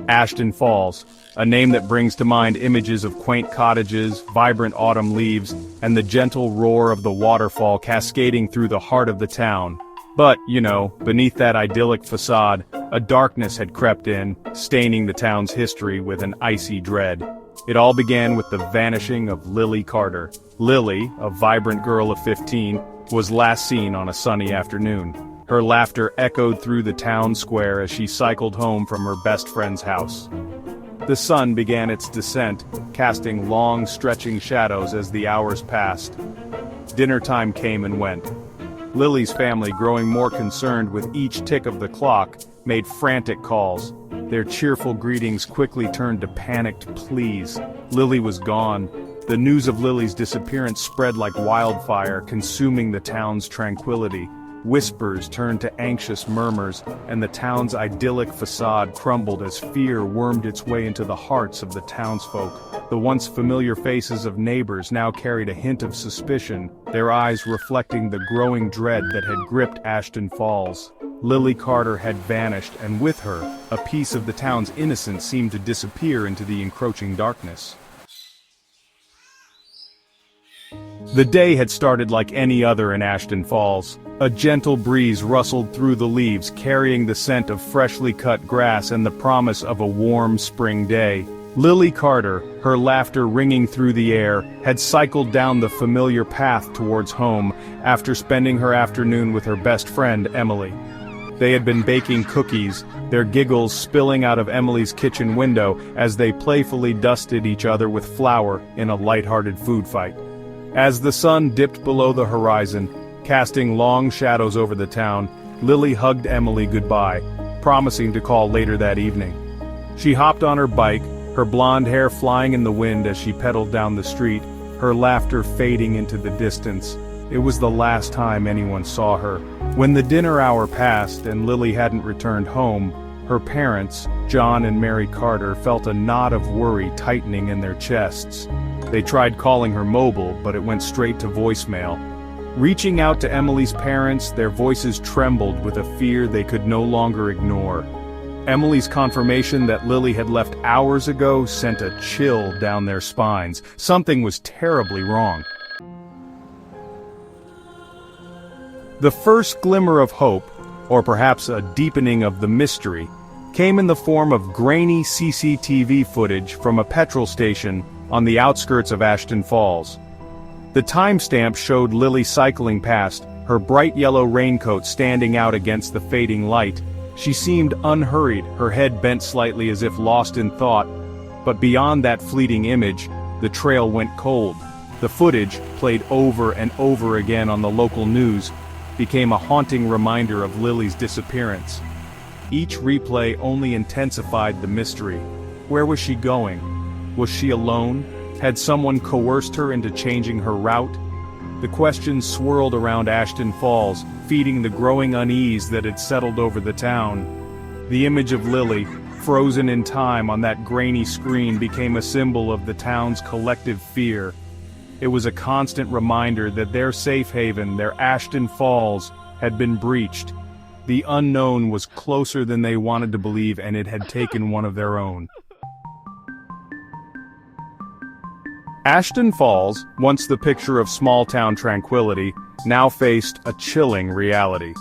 Ashton Falls, a name that brings to mind images of quaint cottages, vibrant autumn leaves, and the gentle roar of the waterfall cascading through the heart of the town. But, beneath that idyllic facade, a darkness had crept in, staining the town's history with an icy dread. It all began with the vanishing of Lily Carter. Lily, a vibrant girl of 15, was last seen on a sunny afternoon. Her laughter echoed through the town square as she cycled home from her best friend's house. The sun began its descent, casting long, stretching shadows as the hours passed. Dinner time came and went. Lily's family, growing more concerned with each tick of the clock, made frantic calls. Their cheerful greetings quickly turned to panicked pleas. Lily was gone. The news of Lily's disappearance spread like wildfire, consuming the town's tranquility. Whispers turned to anxious murmurs, and the town's idyllic facade crumbled as fear wormed its way into the hearts of the townsfolk. The once familiar faces of neighbors now carried a hint of suspicion, their eyes reflecting the growing dread that had gripped Ashton Falls. Lily Carter had vanished, and with her, a piece of the town's innocence seemed to disappear into the encroaching darkness. The day had started like any other in Ashton Falls. A gentle breeze rustled through the leaves, carrying the scent of freshly cut grass and the promise of a warm spring day. Lily Carter, her laughter ringing through the air, had cycled down the familiar path towards home after spending her afternoon with her best friend, Emily. They had been baking cookies, their giggles spilling out of Emily's kitchen window as they playfully dusted each other with flour in a light-hearted food fight. As the sun dipped below the horizon, casting long shadows over the town, Lily hugged Emily goodbye, promising to call later that evening. She hopped on her bike, her blonde hair flying in the wind as she pedaled down the street, her laughter fading into the distance. It was the last time anyone saw her. When the dinner hour passed and Lily hadn't returned home, her parents, John and Mary Carter, felt a knot of worry tightening in their chests. They tried calling her mobile, but it went straight to voicemail. Reaching out to Emily's parents, their voices trembled with a fear they could no longer ignore. Emily's confirmation that Lily had left hours ago sent a chill down their spines. Something was terribly wrong. The first glimmer of hope, or perhaps a deepening of the mystery, came in the form of grainy CCTV footage from a petrol station on the outskirts of Ashton Falls. The timestamp showed Lily cycling past, her bright yellow raincoat standing out against the fading light. She seemed unhurried, her head bent slightly as if lost in thought. But beyond that fleeting image, the trail went cold. The footage, played over and over again on the local news, became a haunting reminder of Lily's disappearance. Each replay only intensified the mystery. Where was she going? Was she alone? Had someone coerced her into changing her route? The questions swirled around Ashton Falls, feeding the growing unease that had settled over the town. The image of Lily, frozen in time on that grainy screen, became a symbol of the town's collective fear. It was a constant reminder that their safe haven, their Ashton Falls, had been breached. The unknown was closer than they wanted to believe, and it had taken one of their own. Ashton Falls, once the picture of small-town tranquility, now faced a chilling reality.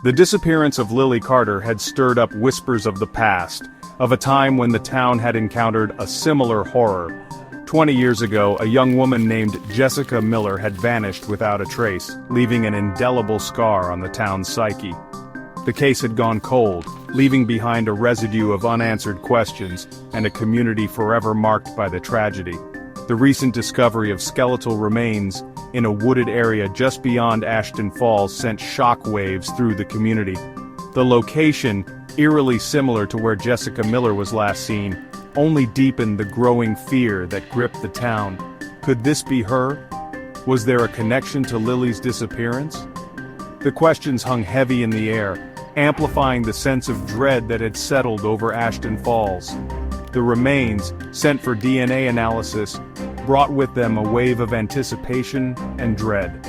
The disappearance of Lily Carter had stirred up whispers of the past, of a time when the town had encountered a similar horror. 20 years ago, a young woman named Jessica Miller had vanished without a trace, leaving an indelible scar on the town's psyche. The case had gone cold, leaving behind a residue of unanswered questions and a community forever marked by the tragedy. The recent discovery of skeletal remains in a wooded area just beyond Ashton Falls sent shockwaves through the community. The location, eerily similar to where Jessica Miller was last seen, only deepened the growing fear that gripped the town. Could this be her? Was there a connection to Lily's disappearance? The questions hung heavy in the air, amplifying the sense of dread that had settled over Ashton Falls. The remains, sent for DNA analysis, brought with them a wave of anticipation and dread.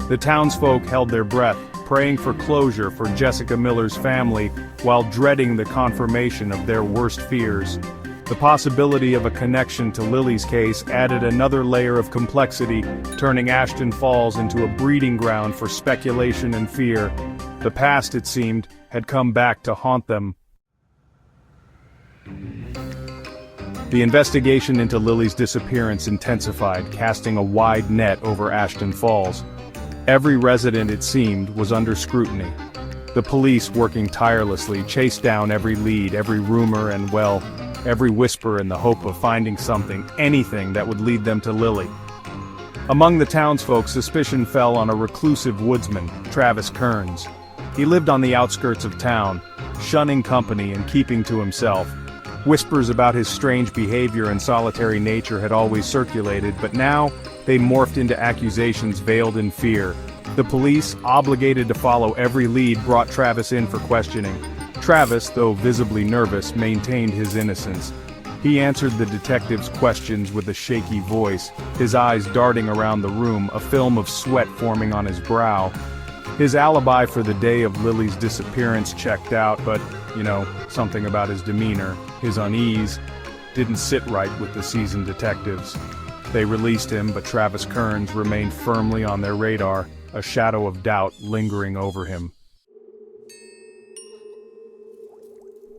The townsfolk held their breath, praying for closure for Jessica Miller's family while dreading the confirmation of their worst fears. The possibility of a connection to Lily's case added another layer of complexity, turning Ashton Falls into a breeding ground for speculation and fear. The past, it seemed, had come back to haunt them. The investigation into Lily's disappearance intensified, casting a wide net over Ashton Falls. Every resident, it seemed, was under scrutiny. The police, working tirelessly, chased down every lead, every rumor, and, well, every whisper in the hope of finding something, anything that would lead them to Lily. Among the townsfolk, suspicion fell on a reclusive woodsman, Travis Kearns. He lived on the outskirts of town, shunning company and keeping to himself. Whispers about his strange behavior and solitary nature had always circulated, but now they morphed into accusations veiled in fear. The police, obligated to follow every lead, brought Travis in for questioning. Travis, though visibly nervous, maintained his innocence. He answered the detectives' questions with a shaky voice, his eyes darting around the room, a film of sweat forming on his brow. His alibi for the day of Lily's disappearance checked out, but, something about his demeanor, his unease, didn't sit right with the seasoned detectives. They released him, but Travis Kearns remained firmly on their radar, a shadow of doubt lingering over him.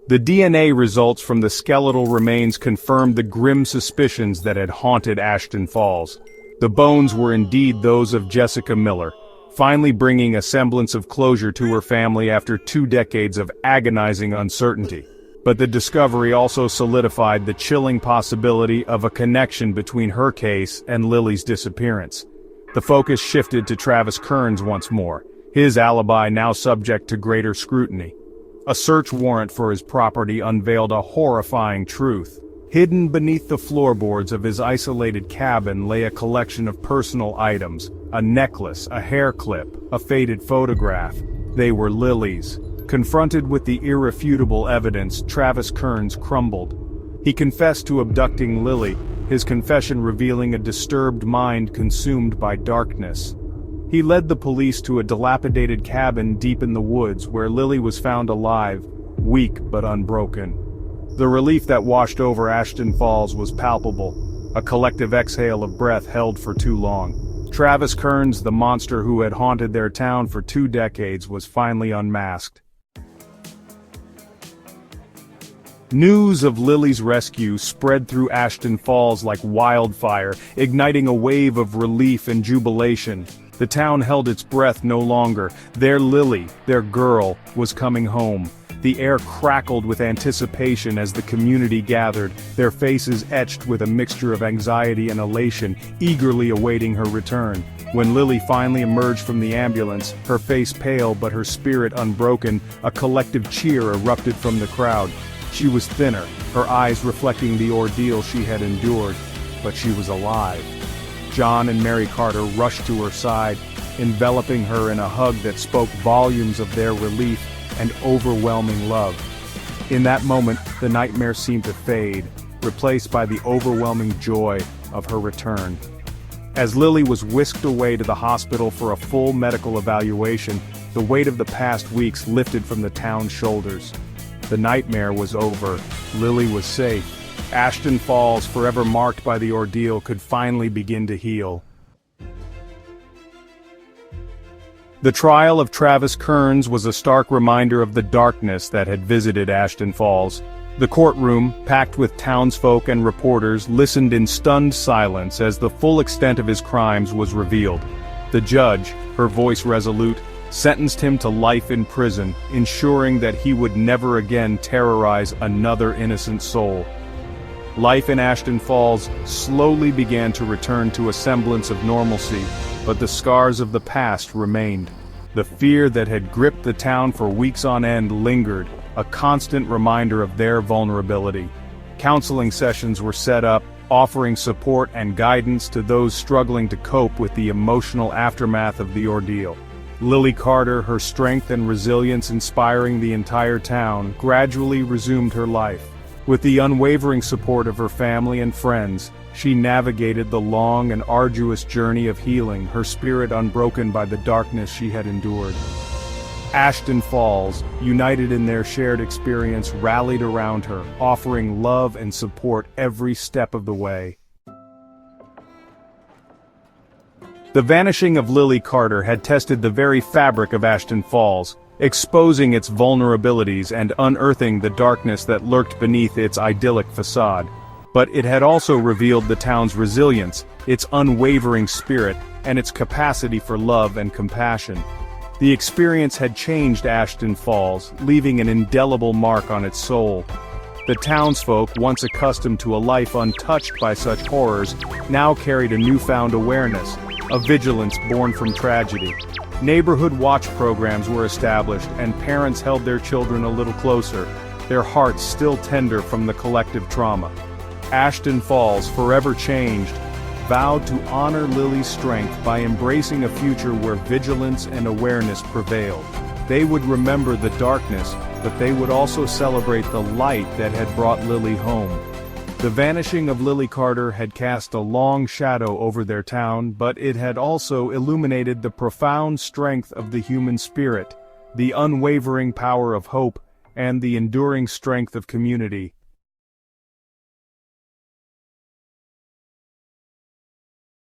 The DNA results from the skeletal remains confirmed the grim suspicions that had haunted Ashton Falls. The bones were indeed those of Jessica Miller, finally bringing a semblance of closure to her family after 2 decades of agonizing uncertainty. But the discovery also solidified the chilling possibility of a connection between her case and Lily's disappearance. The focus shifted to Travis Kearns once more, his alibi now subject to greater scrutiny. A search warrant for his property unveiled a horrifying truth. Hidden beneath the floorboards of his isolated cabin lay a collection of personal items, a necklace, a hair clip, a faded photograph. They were Lily's. Confronted with the irrefutable evidence, Travis Kearns crumbled. He confessed to abducting Lily, his confession revealing a disturbed mind consumed by darkness. He led the police to a dilapidated cabin deep in the woods where Lily was found alive, weak but unbroken. The relief that washed over Ashton Falls was palpable, a collective exhale of breath held for too long. Travis Kearns, the monster who had haunted their town for 2 decades, was finally unmasked. News of Lily's rescue spread through Ashton Falls like wildfire, igniting a wave of relief and jubilation. The town held its breath no longer. Their Lily, their girl, was coming home. The air crackled with anticipation as the community gathered, their faces etched with a mixture of anxiety and elation, eagerly awaiting her return. When Lily finally emerged from the ambulance, her face pale but her spirit unbroken, a collective cheer erupted from the crowd. She was thinner, her eyes reflecting the ordeal she had endured, but she was alive. John and Mary Carter rushed to her side, enveloping her in a hug that spoke volumes of their relief and overwhelming love. In that moment, the nightmare seemed to fade, replaced by the overwhelming joy of her return. As Lily was whisked away to the hospital for a full medical evaluation, the weight of the past weeks lifted from the town's shoulders. The nightmare was over. Lily was safe. Ashton Falls, forever marked by the ordeal, could finally begin to heal. The trial of Travis Kearns was a stark reminder of the darkness that had visited Ashton Falls. The courtroom, packed with townsfolk and reporters, listened in stunned silence as the full extent of his crimes was revealed. The judge, her voice resolute, sentenced him to life in prison, ensuring that he would never again terrorize another innocent soul. Life in Ashton Falls slowly began to return to a semblance of normalcy, but the scars of the past remained. The fear that had gripped the town for weeks on end lingered, a constant reminder of their vulnerability. Counseling sessions were set up, offering support and guidance to those struggling to cope with the emotional aftermath of the ordeal. Lily Carter, her strength and resilience inspiring the entire town, gradually resumed her life. With the unwavering support of her family and friends, she navigated the long and arduous journey of healing, her spirit unbroken by the darkness she had endured. Ashton Falls, united in their shared experience, rallied around her, offering love and support every step of the way. The vanishing of Lily Carter had tested the very fabric of Ashton Falls, exposing its vulnerabilities and unearthing the darkness that lurked beneath its idyllic facade. But it had also revealed the town's resilience, its unwavering spirit, and its capacity for love and compassion. The experience had changed Ashton Falls, leaving an indelible mark on its soul. The townsfolk, once accustomed to a life untouched by such horrors, now carried a newfound awareness, a vigilance born from tragedy. Neighborhood watch programs were established, and parents held their children a little closer, their hearts still tender from the collective trauma. Ashton Falls, forever changed, vowed to honor Lily's strength by embracing a future where vigilance and awareness prevailed. They would remember the darkness, but they would also celebrate the light that had brought Lily home. The vanishing of Lily Carter had cast a long shadow over their town, but it had also illuminated the profound strength of the human spirit, the unwavering power of hope, and the enduring strength of community.